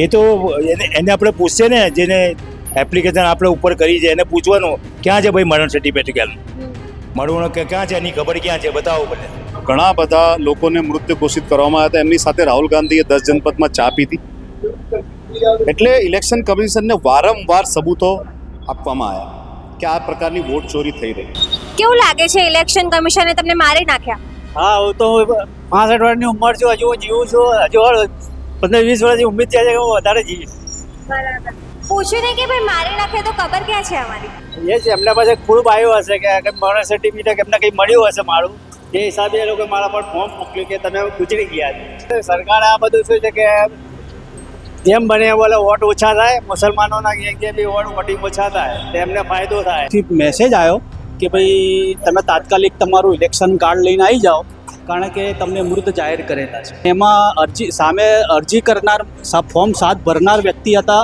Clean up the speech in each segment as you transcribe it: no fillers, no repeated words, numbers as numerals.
એ તો એને આપણે પૂછશે ને, જેને એપ્લિકેશન આપણે ઉપર કરી છે એને પૂછવાનું ક્યાં છે ભાઈ મરણ સર્ટિફિકેટ, મળવું કે ક્યાં છે, એની ખબર ક્યાં છે, બતાવો બધે. ઘણા બધા લોકોને મૃત્યુ ઘોષિત કરવામાં આવ્યા હતા. એમની સાથે રાહુલ ગાંધીએ 10 જનપદમાં ચા પીધી. એટલે ઇલેક્શન કમિશનને વારંવાર સબૂતો આપવામાં આવ્યા કે આ પ્રકારની વોટ ચોરી થઈ રહી. કેવું લાગે છે ઇલેક્શન કમિશને તમને મારી નાખ્યા? હા, હું તો 65 વર્ષની ઉંમર છું, હજુ હું જીવું છું, હજુ 15-20 વર્ષની ઉમ્મીદ છે કે હું વધારે જીવીશ. બરાબર. પૂછ્યું નહીં કે ભાઈ મારી નાખે તો ખબર ક્યાં છે અમારી? એ જ એમના પાસે પ્રૂફ આવ્યું હશે કે મરણ સર્ટિફિકેટ એમને કંઈ મળ્યું હશે મારું, એ હિસાબે એ લોકો મારા પર ફોર્મ મોકલ્યું કે તમે ગુજરી ગયા. સરકારે આ બધું શું છે કે જેમ બને એમ બોલે વોટ ઓછા થાય, મુસલમાનોના જે બી વોટિંગ ઓછા થાય તો એમને ફાયદો થાય. મેસેજ આવ્યો કે ભાઈ તમે તાત્કાલિક તમારું ઇલેક્શન કાર્ડ લઈને આવી જાઓ, કારણ કે તમને મૃત જાહેર કરેલા છે. એમાં અરજી કરનાર ફોર્મ 7 ભરનાર વ્યક્તિ હતા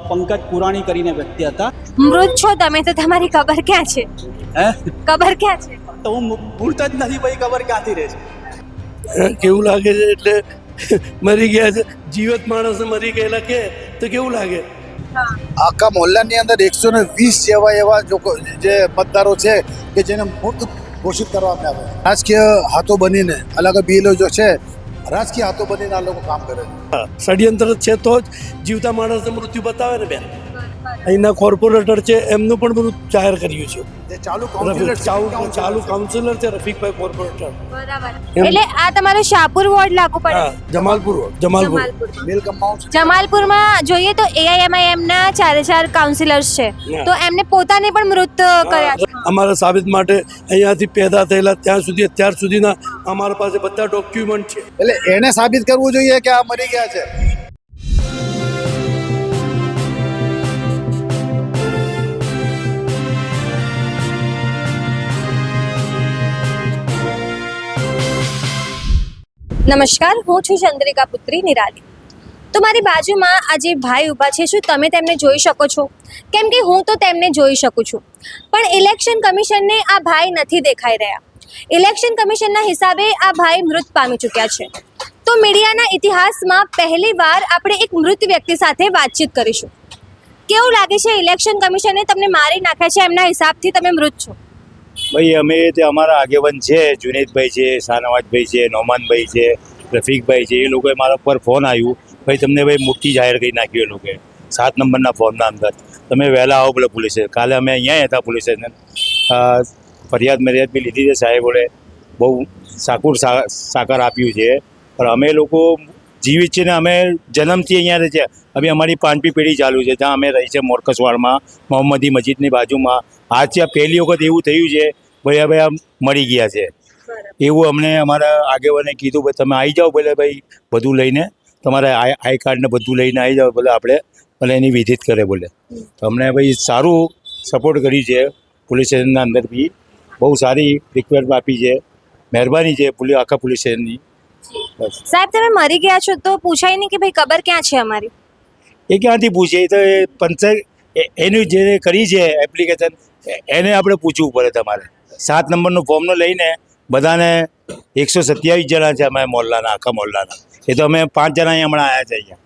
પંકજ પુરાણી કરીને વ્યક્તિ હતા. મૃત છો તમે તો તમારી ખબર ક્યાં છે? હે ખબર ક્યાં છે? તો હું મૃત જ નથી, ભાઈ ખબર ક્યાંથી રહે છે? કેવું લાગે છે એટલે મરી ગયા છે, જીવત માણસ મરી ગયેલા કે તો કેવું લાગે? આખા મોહલ્લાની અંદર 120 જેવા એવા જે મતદારો છે કે જેને મૃત ઘોષિત કરવામાં આવે. રાજકીય હાથો બનીને અલગ બીએલઓ જો છે, રાજકીય હાથો બનીને આ લોકો કામ કરે છે. ષડયંત્ર છે તો જ જીવતા માણસને મૃત્યુ બતાવે ને બેન. અહીંના કોર્પોરેટર છે એમનું પણ બધું જાહેર કર્યું છે. જે ચાલુ કાઉન્સિલર છે રફીકભાઈ કોર્પોરેટર. બરાબર. એટલે આ તમારો શાહપુર વોર્ડ લાગુ પડે? જમાલપુર. મિલ કમ્પાઉન્ડ જમાલપુરમાં જોઈએ તો AIMIM ના 4 કાઉન્સિલર્સ છે, તો એમને પોતાને પણ મૃત કર્યા છે. અમારા સાબિત માટે અહીંયાથી પેદા થયેલા ત્યાં સુધી અત્યાર સુધીના અમારા પાસે બધા ડોક્યુમેન્ટ છે. એટલે એને સાબિત કરવું જોઈએ કે આ મરી ગયા છે. નમસ્કાર, હું છું ચંદ્રિકા પુત્રી નિરાલી. તો મારી બાજુમાં આ જે ભાઈ ઊભા છે, શું તમે તેમને જોઈ શકો છો? કેમ કે હું તો તેમને જોઈ શકું છું, પણ ઇલેક્શન કમિશનને આ ભાઈ નથી દેખાઈ રહ્યા. ઇલેક્શન કમિશનના હિસાબે આ ભાઈ મૃત પામી ચૂક્યા છે. તો મીડિયાના ઇતિહાસમાં પહેલીવાર આપણે એક મૃત વ્યક્તિ સાથે વાતચીત કરીશું. કેવું લાગે છે ઇલેક્શન કમિશને તમને મારી નાખ્યા છે, એમના હિસાબથી તમે મૃત છો? ભાઈ અમે તે અમારા આગેવાન છે, જુનેદભાઈ છે, શાહનવાજભાઈ છે, નોમાનભાઈ છે, રફીકભાઈ છે, એ લોકોએ મારા પર ફોન આવ્યું, ભાઈ તમને ભાઈ મૂર્તિ જાહેર કરી નાખ્યું. એ લોકોએ 7 નંબરના ફોર્મના અંદર તમે વહેલા આવો બોલે પોલીસે. કાલે અમે અહીંયા હતા પોલીસ સ્ટેશન, ફરિયાદ બી લીધી છે. સાહેબોએ બહુ સાકાર આપ્યું છે, પણ અમે લોકો જીવિત છે ને અમે જન્મથી અહીંયા રહે છે. હવે અમારી 5મી પેઢી ચાલુ છે, જ્યાં અમે રહી છે મોરકસવાડમાં, મોહમ્મદી મસ્જિદની બાજુમાં. આજ છે પહેલી વખત એવું થયું છે ભાઈ હવે આ મરી ગયા છે, એવું અમને અમારા આગેવાને કીધું. ભાઈ તમે આવી જાઓ બોલે, ભાઈ બધું લઈને તમારે આઈ કાર્ડ ને બધું લઈને આવી જાઓ બોલે, આપણે ભલે એની વિધિત કરે બોલે. તો અમને ભાઈ સારું સપોર્ટ કર્યું છે. પોલીસ સ્ટેશનના અંદર બી બહુ સારી રિક્વેસ્ટ આપી છે. મહેરબાની છે આખા પોલીસ સ્ટેશનની. બસ સાહેબ, તમે મરી ગયા છો તો પૂછાય નહીં કે ભાઈ ખબર ક્યાં છે અમારી? એ ક્યાંથી પૂછે? એ તો એ પંચાયત એનું જે કરી છે એપ્લિકેશન, એને આપણે પૂછવું પડે. તમારે 7 નંબરનું ફોર્મનો લઈને બધાને 127 જણા છે અમે મોહલ્લાના, આખા મોહલ્લાના. એ તો અમે 5 જણા હમણાં આવ્યા છે અહીંયા.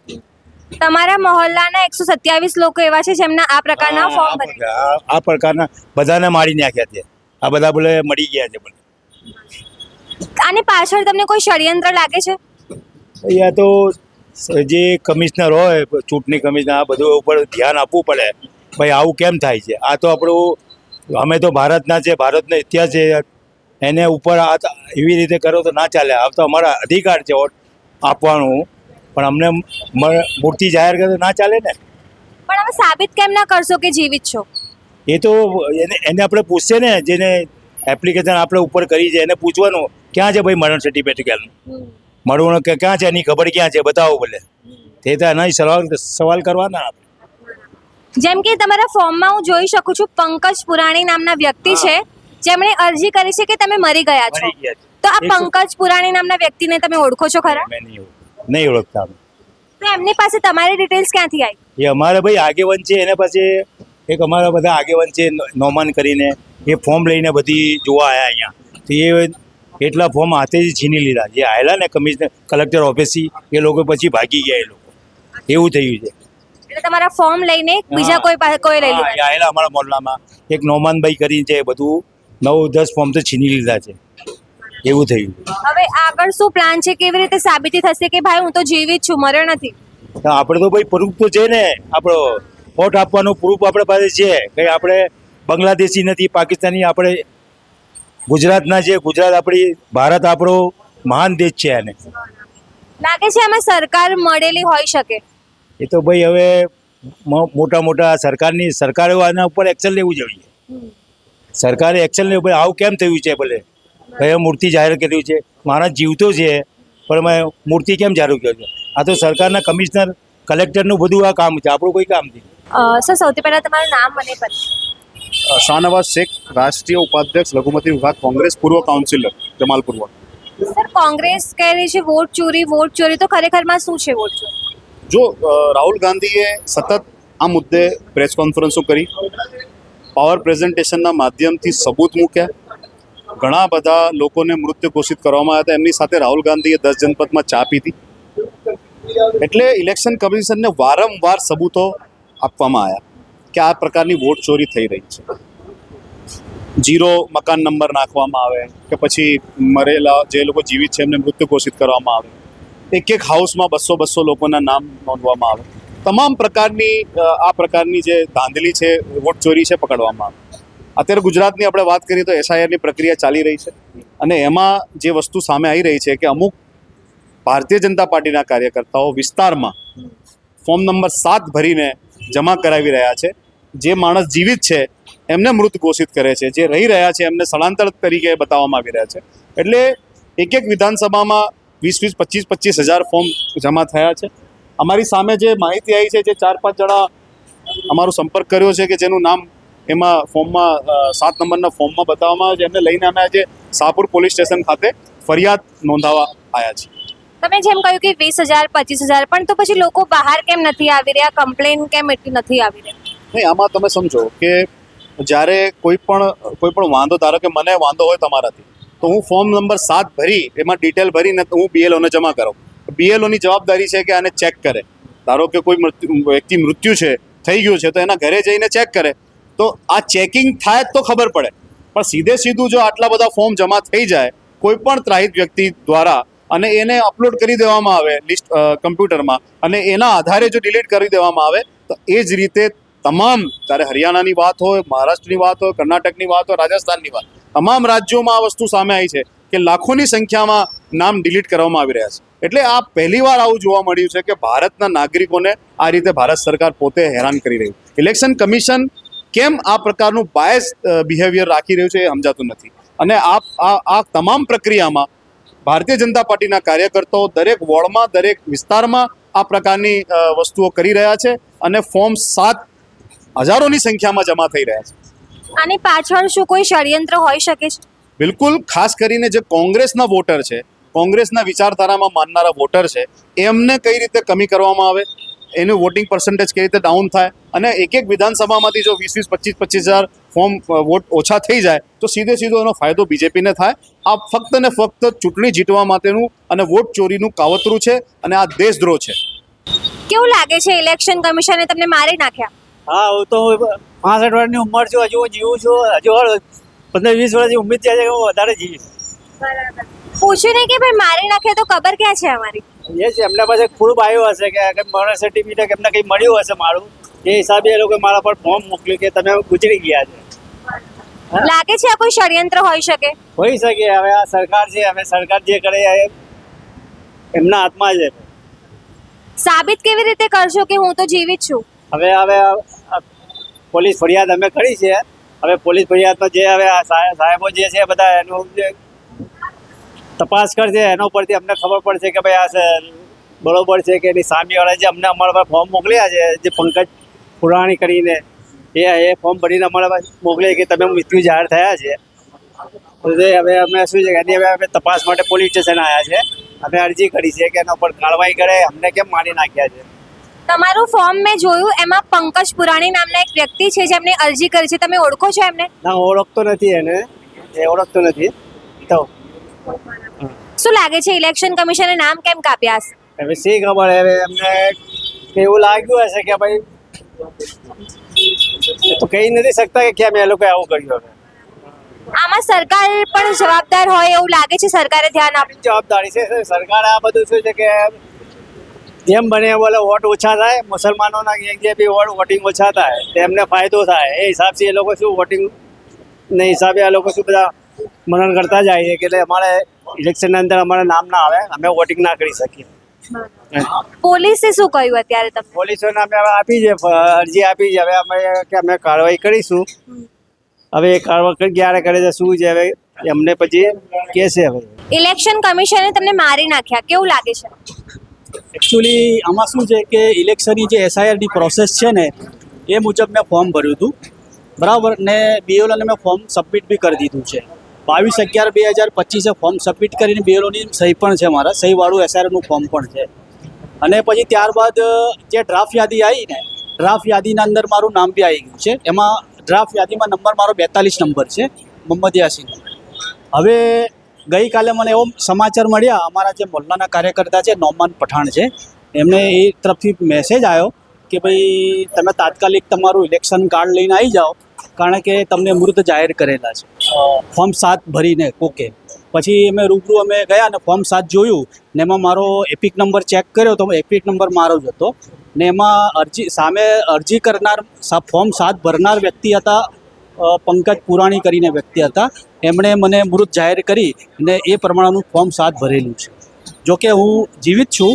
તમારા મોહલ્લાના 127 લોકો એવા છે જેમના આ પ્રકારના ફોર્મ ભર્યા? આ પ્રકારના બધાને મારી નાખ્યા છે. આ બધા બોલે મરી ગયા છે બોલે. આની પાછળ તમને કોઈ ષડયંત્ર લાગે છે? અહીંયા તો જે કમિશનર હોય, ચૂંટણી કમિશનર, આ બધું ઉપર ધ્યાન આપવું પડે. ભાઈ આવું કેમ થાય છે? આ તો આપણું, અમે તો ભારતના છે, ભારતનો ઇતિહાસ છે, એને ઉપર આ એવી રીતે કરો તો ના ચાલે. આ તો અમારા અધિકાર છે વોટ આપવાનું, પણ અમને મૂર્તિ જાહેર કરે તો ના ચાલે ને. પણ હવે સાબિત કેમ ના કરશો કે જીવિત છો? એ તો એને આપણે પૂછશે ને, જેને એપ્લિકેશન આપણે ઉપર કરી છે એને પૂછવાનું ક્યાં છે ભાઈ મરણ સર્ટિફિકેટ, મળવું કે ક્યાં છે, એની ખબર ક્યાં છે, બતાવો બોલે. તે તો એના સવાલ કરવાના. જેમ કે તમારા ફોર્મમાં હું જોઈ શકું છું પંકજ પુરાણી નામના વ્યક્તિ છે, જેમણે અરજી કરી છે કે તમે મરી ગયા છો. તો આ પંકજ પુરાણી નામના વ્યક્તિને તમે ઓળખો છો ખરા? નહીં ઓળખતા. તો એમની પાસે તમારી ડિટેલ્સ ક્યાંથી આવી? એ અમારા ભાઈ આગેવાન છે, એને પાસે એક અમારા બધા આગેવાન છે નોમાન કરીને, એ ફોર્મ લઈને બધી જોવા આવ્યા અહીંયા. તો એ એટલા ફોર્મ હાથેથી છીની લીધા. જે આવેલા ને કમિશનર કલેક્ટર ઓફિસથી, એ લોકો પછી ભાગી ગયા. એ લોકો એવું થયું છે. એટલે તમારા ફોર્મ લઈને બીજા કોઈ પાસે કોઈ લઈ હા, લીધા આયેલા અમારા મોહલ્લામાં એક નોમાનભાઈ કરીને છે, બધું 9-10 ફોર્મ તો છીની લીધા છે, એવું થયું. હવે આગળ શું પ્લાન છે, કેવી રીતે સાબિતી થશે કે ભાઈ હું તો જીવિત છું, મર્યો નથી? આપણે તો ભાઈ પ્રૂફ તો છે ને, આપણો વોટ આપવાનો પ્રૂફ આપણા પાસે છે. કંઈ આપણે બાંગ્લાદેશી નથી, પાકિસ્તાની, આપણે ગુજરાતના છે. ગુજરાત આપણી, ભારત આપણો મહાન દેશ છે. આને લાગે છે આમાં સરકાર મળેલી હોઈ શકે? એ તો ભાઈ હવે મોટા સરકારે આના ઉપર એક્શન લેવું જોઈએ. સરકારે એક્શન લેવું, ભાઈ આવું કેમ થયું છે? ભલે ભાઈ મૂર્તિ જાહેર કર્યું છે, માણસ જીવતો છે, પણ મેં મૂર્તિ કેમ જાહેર કર્યો છે? આ તો સરકારના કમિશનર, કલેક્ટરનું બધું આ કામ છે, આપણું કોઈ કામ નથી. સર સૌથી પહેલા તમારું નામ મને પછી. શાહનવાઝ શેખ, રાષ્ટ્રીય ઉપાધ્યક્ષ લઘુમતી વિભાગ કોંગ્રેસ, પૂર્વ councillor Jamalpur ward. Sir Congress કહે રહી છે વોટ ચોરી, તો ખરેખરમાં શું છે વોટ ચોરી? જો રાહુલ ગાંધીએ સતત આ મુદ્દે પ્રેસ કોન્ફરન્સો કરી, પાવર પ્રેઝન્ટેશનના માધ્યમથી સબૂત મૂક્યા, ઘણા બધા લોકોને મૃત્યુ ઘોષિત કરવામાં આવ્યા હતા. એમની સાથે રાહુલ ગાંધીએ 10 જનપદમાં ચા પીધી. એટલે ઇલેક્શન કમિશનને વારંવાર સબૂતો આપવામાં આવ્યા કે આ પ્રકારની વોટ ચોરી થઈ રહી છે. 0 મકાન નંબર નાખવામાં આવે કે પછી મરેલા જે લોકો જીવિત છે એમને મૃત્યુ ઘોષિત કરવામાં આવે. એક હાઉસમાં 200 લોકોના નામ નોંધવામાં આવે. તમામ પ્રકારની આ પ્રકારની જે ધાંધલી છે, વોટ ચોરી છે, પકડવામાં આવે. અત્યારે ગુજરાતની આપણે વાત કરીએ તો SIRની પ્રક્રિયા ચાલી રહી છે, અને એમાં જે વસ્તુ સામે આવી રહી છે કે અમુક ભારતીય જનતા પાર્ટીના કાર્યકર્તાઓ વિસ્તારમાં ફોર્મ નંબર 7 ભરીને જમા કરાવી રહ્યા છે. જે માણસ જીવિત છે એમને મૃત ઘોષિત કરે છે, જે રહી રહ્યા છે એમને સ્થળાંતર તરીકે બતાવવામાં આવી રહ્યા છે. એટલે એક વિધાનસભામાં 20-25 હજાર ફોર્મ જમા થયા છે. અમારી સામે જે માહિતી આવી છે, જે 4-5 જણા અમારો સંપર્ક કર્યો છે કે જેનું નામ એમાં ફોર્મમાં 7 નંબરના ફોર્મમાં બતાવવામાં આવે છે, એમને લઈને અમે આજે શાહપુર પોલીસ સ્ટેશન ખાતે ફરિયાદ નોંધાવવા આવ્યા છીએ. તમે જેમ કહ્યું કે 20,000-25,000, પણ તો પછી લોકો બહાર કેમ નથી આવી રહ્યા? કમ્પ્લેન કેમ એટલી નથી આવી રહી? નહીં, આમાં તમે સમજો કે જ્યારે કોઈ પણ વાંધો, ધારો કે મને વાંધો હોય તમારાથી, તો હું ફોર્મ નંબર 7 ભરી એમાં ડિટેલ ભરીને હું BLOને જમા કરાવું. BLOની જવાબદારી છે કે આને ચેક કરે. ધારો કે કોઈ વ્યક્તિ મૃત્યુ છે, થઈ ગયું છે, તો એના ઘરે જઈને ચેક કરે. તો આ ચેકિંગ થાય તો ખબર પડે. પણ સીધું જો આટલા બધા ફોર્મ જમા થઈ જાય કોઈ પણ ત્રાહિત વ્યક્તિ દ્વારા, અને એને અપલોડ કરી દેવામાં આવે લિસ્ટ કમ્પ્યુટરમાં, અને એના આધારે જો ડિલીટ કરી દેવામાં આવે, તો એ જ રીતે તમામ, ત્યારે હરિયાણાની વાત હોય, મહારાષ્ટ્રની વાત હોય, કર્ણાટકની વાત હોય, રાજસ્થાનની વાત, તમામ રાજ્યોમાં આ વસ્તુ સામે આવી છે કે લાખોની સંખ્યામાં નામ ડિલીટ કરવામાં આવી રહ્યા છે. એટલે આ પહેલીવાર આવું જોવા મળ્યું છે કે ભારતના નાગરિકોને આ રીતે ભારત સરકાર પોતે હેરાન કરી રહ્યું. ઇલેક્શન કમિશન કેમ આ પ્રકારનું બાયસ બિહેવિયર રાખી રહ્યું છે એ સમજાતું નથી. અને આ તમામ પ્રક્રિયામાં ભારતીય જનતા પાર્ટીના કાર્યકર્તાઓ દરેક વોર્ડમાં, દરેક વિસ્તારમાં આ પ્રકારની વસ્તુઓ કરી રહ્યા છે, અને ફોર્મ 7 હજારોની સંખ્યામાં જમા થઈ રહ્યા છે. આની પાછળ શું કોઈ ષડયંત્ર હોઈ શકે છે? બિલકુલ. ખાસ કરીને જે કોંગ્રેસના વોટર છે, કોંગ્રેસના વિચારધારામાં માનનારા વોટર છે, એમને કઈ રીતે કમી કરવામાં આવે, એનું વોટિંગ પર્સન્ટેજ કઈ રીતે ડાઉન થાય, અને એક વિધાનસભામાંથી જો 20-25 હજાર ફોર્મ વોટ ઓછા થઈ જાય તો સીધો એનો ફાયદો બીજેપીને થાય. આ ફક્ત ને ફક્ત ચૂંટણી જીતવા માટેનું અને વોટ ચોરીનું કાવતરું છે, અને આ દેશદ્રોહ છે. કેવું લાગે છે ઇલેક્શન કમિશને તમને મારી નાખ્યા? હા, હું તો 65 વર્ષની ઉંમર છું, હજુ હું જીવું છું. હજુ 15-20 વર્ષની ઉમ્મીદ છે કે હું વધારે જીવીશ. પૂછ્યું નહીં કે ભાઈ મારી નાખે તો ખબર ક્યાં છે અમારી? એ છે, એમના પાસે પ્રૂફ આવ્યું હશે કે મરણ સર્ટિફિકેટ એમને કંઈ મળ્યું હશે મારું, એ હિસાબે એ લોકો મારા પર ફોર્મ મોકલ્યું કે તમે ગુજરી ગયા છે. લાગે છે આ કોઈ ષડયંત્ર હોઈ શકે? હોઈ શકે. હવે આ સરકાર છે, હવે સરકાર જે કરે એ એમના હાથમાં છે. સાબિત કેવી રીતે કરશો કે હું તો જીવિત છું? હવે પોલીસ ફરિયાદ અમે કરી છે. હવે પોલીસ ફરિયાદમાં જે હવે આ સાહેબો જે છે બધા એનું જે તપાસ કરશે, એના ઉપરથી અમને ખબર પડશે કે ભાઈ આ બરોબર છે કે એની સામેવાળા જે અમને અમારા પાસે ફોર્મ મોકલ્યા છે, જે પંકજ પુરાણી કરીને એ ફોર્મ ભરીને અમારા પાસે મોકલે કે તમે મૃત્યુ જાહેર થયા છે. તો હવે અમે શું છે કે એની હવે અમે તપાસ માટે પોલીસ સ્ટેશન આવ્યા છે. અમે અરજી કરી છે કે એના ઉપર કાર્યવાહી કરે. અમને કેમ મારી નાખ્યા છે? તમારું ફોર્મ મેં જોયું, એમાં પંકજ પુરાણી નામના એક વ્યક્તિ છે જેમને અરજી કરી છે. તમે ઓળખો છો એમને? ના, ઓળખતો નથી એને, એ ઓળખતો નથી. તો શું લાગે છે ઇલેક્શન કમિશને નામ કેમ કાપ્યા હશે? હવે શી ખબર. હવે એમને કે એવું લાગ્યું હશે કે ભાઈ એ તો કહી નથી શકતા કે કેમ એ લોકો આવું કર્યું હવે. આમાં સરકાર પણ જવાબદાર હોય એવું લાગે છે, સરકારે ધ્યાન આપવું. જવાબદારી છે સરકાર આ બધું શું છે કે જેમ બને એમ બોલે વોટ ઓછા થાય, મુસલમાનોના જે બી વોટિંગ ઓછા થાય તેમને ફાયદો થાય એ હિસાબથી એ લોકો શું વોટિંગ ને હિસાબે આ લોકો શું બધા મનન કરતા જાય છે કે એટલે અમારે ઇલેક્શનની અંદર અમારે નામ ના આવે, અમે વોટિંગ ના કરી શકીએ. પોલીસે શું કહ્યું અત્યારે તમને? પોલીસોને અમે હવે આપી છે અરજી આપી છે, હવે અમે કે અમે કાર્યવાહી કરીશું. હવે એ કાર્યવાહી ક્યારે કરે છે શું છે હવે એમને પછી કહેશે. હવે ઇલેક્શન કમિશને તમને મારી નાખ્યા, કેવું લાગે છે? એકચ્યુઅલી આમાં શું છે કે ઇલેક્શનની જે એસઆઈઆરની પ્રોસેસ છે ને એ મુજબ મેં ફોર્મ ભર્યું હતું, બરાબર, ને બીએલઓને મેં ફોર્મ સબમિટ બી કરી દીધું છે. 22/11/2025 ફોર્મ સબમિટ કરીને બીએલઓની સહી પણ છે, મારા સહીવાળું એસઆઈઆરનું ફોર્મ પણ છે. અને પછી ત્યારબાદ જે ડ્રાફ્ટ યાદી આવી ને, ડ્રાફ્ટ યાદીના અંદર મારું નામ બી આવી ગયું છે. એમાં ડ્રાફ્ટ યાદીમાં નંબર મારો 42 નંબર છે, મોહમ્મદ યાસીન. હવે ગઈકાલે મને એવો સમાચાર મળ્યા, અમારા જે મોહલ્લાના કાર્યકર્તા છે નોમાન પઠાણ છે, એમને એ તરફથી મેસેજ આવ્યો કે ભાઈ તમે તાત્કાલિક તમારું ઇલેક્શન કાર્ડ લઈને આવી જાઓ, કારણ કે તમને મૃત જાહેર કરેલા છે ફોર્મ 7 ભરીને કોકે. પછી અમે રૂબરૂ અમે ગયા અને ફોર્મ 7 જોયું ને એમાં મારો એપિક નંબર ચેક કર્યો તો એપિક નંબર મારો જ હતો ને એમાં સામે અરજી કરનાર ફોર્મ 7 ભરનાર વ્યક્તિ હતા પંકજ પુરાણી કરીને વ્યક્તિ હતા. એમણે મને મૃત જાહેર કરી ને એ પ્રમાણેનું ફોર્મ 7 ભરેલું છે. જોકે હું જીવિત છું,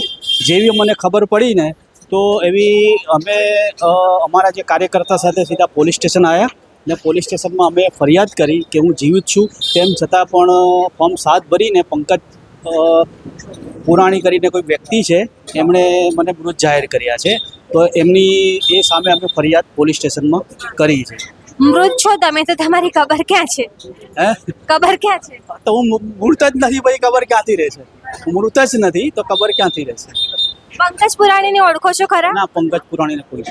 જેવી મને ખબર પડી ને તો એવી અમે અમારા જે કાર્યકર્તા સાથે સીધા પોલીસ સ્ટેશન આવ્યા ને પોલીસ સ્ટેશનમાં અમે ફરિયાદ કરી કે હું જીવિત છું, તેમ છતાં પણ ફોર્મ 7 ભરીને પંકજ પુરાણી કરીને કોઈ વ્યક્તિ છે એમણે મને મૃત જાહેર કર્યા છે. તો એમની એ સામે અમે ફરિયાદ પોલીસ સ્ટેશનમાં કરી છે. મૃત છો તમે તો તમારી કબર ક્યાં છે? હે કબર ક્યાં છે? તો હું મૃત જ નથી ભાઈ, ખબર ક્યાંથી રહેશે? હું મૃત જ નથી તો ખબર ક્યાંથી રહેશે? પંકજ પુરાણીને ઓળખો છો ખરા? ના, પંકજ પુરાણીને કોઈ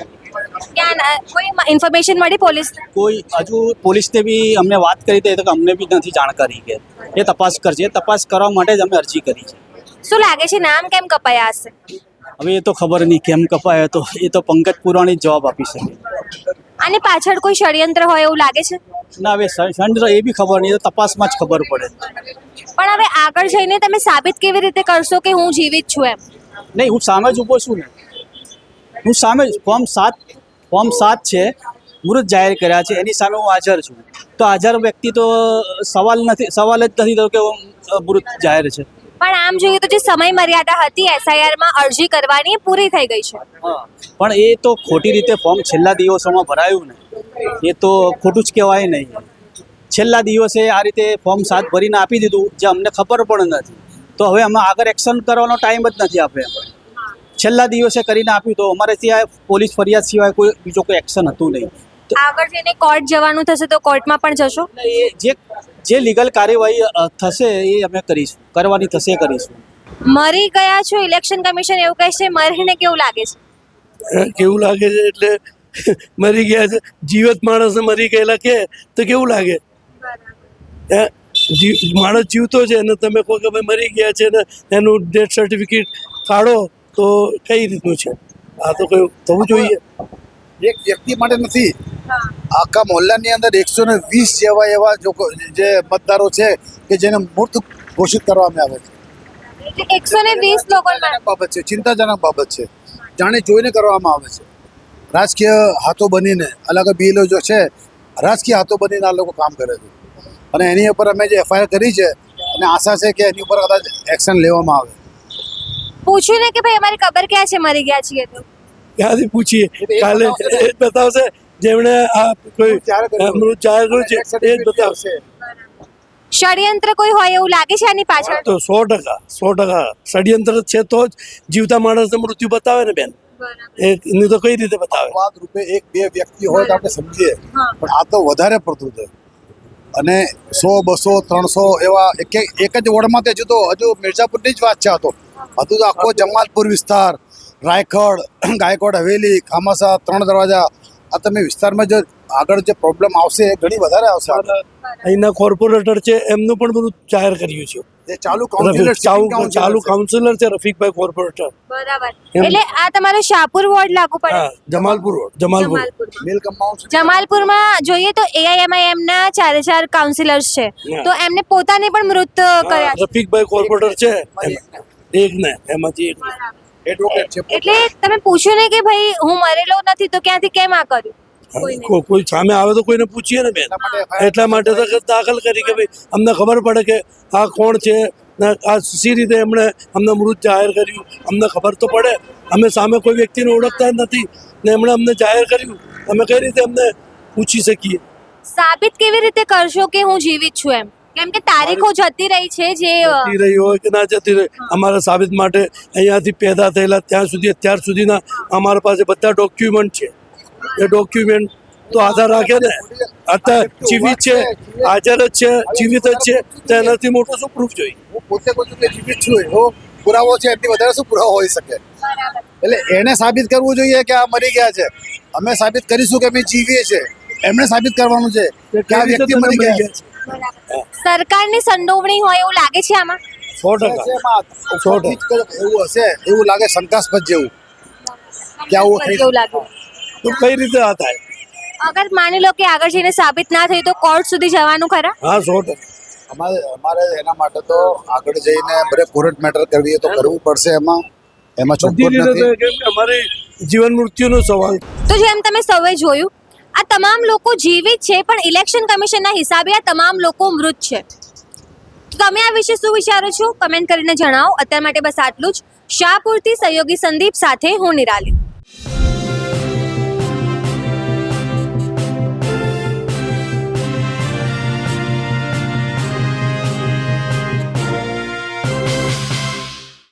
ક્યાં કોઈ ઇન્ફોર્મેશન મળી પોલીસ? કોઈ હજુ પોલીસને બી અમને વાત કરી હતી તો અમને બી નથી જાણકારી કે એ તપાસ કરશે. તપાસ કરવા માટે જ અમે અરજી કરી છે. શું લાગે છે નામ કેમ કપાયા હશે? હવે એ તો ખબર નહીં કેમ કપાયો, તો એ તો પંકજ પુરાણી જવાબ આપી શકે. આની પાછળ કોઈ ષડયંત્ર હોય એવું લાગે છે? ના, હવે સંડ એ બી ખબર નહીં, તો તપાસમાં જ ખબર પડે. પણ હવે આગળ જઈને તમે સાબિત કેવી રીતે કરશો કે હું જીવિત છું એમ? નહીં, હું સામે જ ઊભો છું ને, હું સામે જ ફોર્મ 7 છે મૃત જાહેર કર્યા છે એની સામે હું હાજર છું. તો હાજર વ્યક્તિ તો સવાલ જ નથી થતો કે હું મૃત જાહેર છે. પણ આમ જોઈએ તો જે સમય મર્યાદા હતી એસઆઈઆરમાં અરજી કરવાની એ પૂરી થઈ ગઈ છે. હા, પણ એ તો ખોટી રીતે ફોર્મ છેલ્લા દિવસોમાં ભરાયું ને, એ તો ખોટું જ કહેવાય નહીં. છેલ્લા દિવસે આ રીતે ફોર્મ 7 ભરીને આપી દીધું, જે અમને ખબર પણ નથી. તો હવે અમે આગળ એક્શન કરવાનો ટાઈમ જ નથી આપ્યો. છેલ્લા દિવસે કરીને આપ્યું તો અમારે ત્યાં પોલીસ ફરિયાદ સિવાય કોઈ બીજો કોઈ એક્શન હતું નહીં. આગળ જઈને કોર્ટ જવાનું થશે તો કોર્ટમાં પણ જશો? એ જે લીગલ કાર્યવાહી થશે એ અમે કરીશું, કરવાની થશે એ કરીશું. મરી ગયા છો, ઇલેક્શન કમિશન એવું કહે છે, મરીને કેવું લાગે છે? કેવું લાગે છે એટલે મરી ગયા છે, જીવત માણસને મરી ગયેલા કે તો કેવું લાગે? માણસ જીવતો છે અને તમે કહો કે ભાઈ મરી ગયા છે ને એનું ડેથ સર્ટિફિકેટ કાઢો તો કઈ રીતનું છે? આ તો કયું થવું જોઈએ. એક વ્યક્તિ માટે નથી, આખા મોહલ્લાની અંદર 120 જેવા એવા જે મતદારો છે કે જેને મૃત ઘોષિત કરવામાં આવે છે. એટલે 120 લોકોને બાબત છે, ચિંતાજનક બાબત છે, જાણે જોઈને કરવામાં આવે છે. રાજકીય હાથો બનીને અલગ બીએલઓ જો છે, રાજકીય હાથો બનીને આ લોકો કામ કરે છે. અને એની ઉપર અમે જે એફઆઈઆર કરી છે અને આશા છે કે એની ઉપર કદાચ એક્શન લેવામાં આવે. પૂછ્યું ને કે ભાઈ અમારી ખબર ક્યાં છે, મરી ગયા છીએ તો? ક્યાંથી પૂછીએ? કાલે એ જ બતાવશે જેમણે આ કોઈ મૃત જાહેર કર્યું છે, એ જ બતાવશે. ષડયંત્ર કોઈ હોય એવું લાગે છે આની પાછળ? તો 100% ષડયંત્ર છે તો જ જીવતા માણસને મૃત્યુ બતાવે ને બેન. એની તો કઈ રીતે બતાવે? અપવાદ રૂપે 1-2 વ્યક્તિ હોય તો આપણે સમજીએ, પણ આ તો વધારે પડતું છે. અને 100, 200, 300 એવા એક જ વોર્ડમાં તે હજુ મિર્ઝાપુરની જ વાત છે. આ તો તો આખો જમાલપુર વિસ્તાર, રાયખડ, ગાયકવાડ હવેલી, ખામાસા, 3 દરવાજા, આ તમે વિસ્તારમાં જો આગળ જે પ્રોબ્લેમ આવશે એ ઘણી વધારે આવશે. અહીંના કોર્પોરેટર છે એમનું પણ બધું જાહેર કર્યું છે. જે ચાલુ કાઉન્સિલર ચાલુ કાઉન્સિલર છે રફીકભાઈ કોર્પોરેટર. બરાબર. એટલે આ તમારો શાહપુર વોર્ડ લાગુ પડે? હા, જમાલપુર રોડ, જમાલપુર. જમાલપુરમાં. મિલ કમ્પાઉન્ડ જમાલપુરમાં જોઈએ તો AIMIM ના 4 કાઉન્સિલર્સ છે, તો એમને પોતાને પણ મૃત કર્યા છે. રફીકભાઈ કોર્પોરેટર છે એક ને, એમાંથી એક ને. એડવોકેટ છે. એટલે તમે પૂછ્યું ને કે ભાઈ હું મરેલો નથી તો ક્યાંથી કેમ આ કર્યું? કોઈને. કોઈ સામે આવે તો કોઈને પૂછીએ ને બેન, એટલા માટે તો દાખલ કરી કે ભાઈ અમને ખબર પડે કે આ કોણ છે ને આ સી રીતે એમણે અમને મૃત જાહેર કર્યું, અમને ખબર તો પડે. અમે સામે કોઈ વ્યક્તિને ઓળખતા જ નથી ને એમણે અમને જાહેર કર્યું, અમે કઈ રીતે અમને પૂછી શકીએ? સાબિત કેવી રીતે કરશો કે હું જીવિત છું એમ? કેમ કે તારીખો જતી રહી છે જે જતી રહી હોય કે ના જતી રહી, અમારા સાબિત માટે અહીંયાથી પેદા થયેલા ત્યાં સુધી અત્યાર સુધીના અમારા પાસે બધા ડોક્યુમેન્ટ છે. એ ડોક્યુમેન્ટ તો આધાર રાખે ને. અત્યારે જીવિત છે, હાજર જ છે, જીવિત જ છે, તો એનાથી મોટો શું પ્રૂફ જોઈએ? હું પોતે કહું છું કે જીવિત છું, એવો પુરાવો છે, એમની વધારે શું પુરાવો હોઈ શકે? એટલે એને સાબિત કરવું જોઈએ કે આ મરી ગયા છે. અમે સાબિત કરીશું કે અમે જીવીએ છે, એમણે સાબિત કરવાનું છે કે આ વ્યક્તિ મરી ગયા છે. સરકારની સંડોવણી હોય એવું લાગે છે આમાં? 100%. એવું હશે, એવું લાગે શંકાસ્પદ જેવું કે આવું થઈ કેવું લાગે? તો કઈ રીતે આ થાય? અગર માની લો કે આગળ જઈને સાબિત ના થયું તો કોર્ટ સુધી જવાનું ખરા? હા, 100%. અમારે એના માટે તો આગળ જઈને બધે કોર્ટ મેટર કરવી તો કરવું પડશે. એમાં બધી છૂટકો રીતે નથી. કેમ કે અમારી જીવન મૃત્યુનો સવાલ. તો જેમ તમે સૌએ જોયું, આ તમામ લોકો જીવિત છે પણ ઇલેક્શન કમિશનના હિસાબે આ તમામ લોકો મૃત છે. તો તમે આ વિશે શું વિચારો છો? કમેન્ટ કરીને જણાવો. અત્યાર માટે બસ આટલું જ. શાહપુરથી સહયોગી સંદીપ સાથે હું નિરાલી.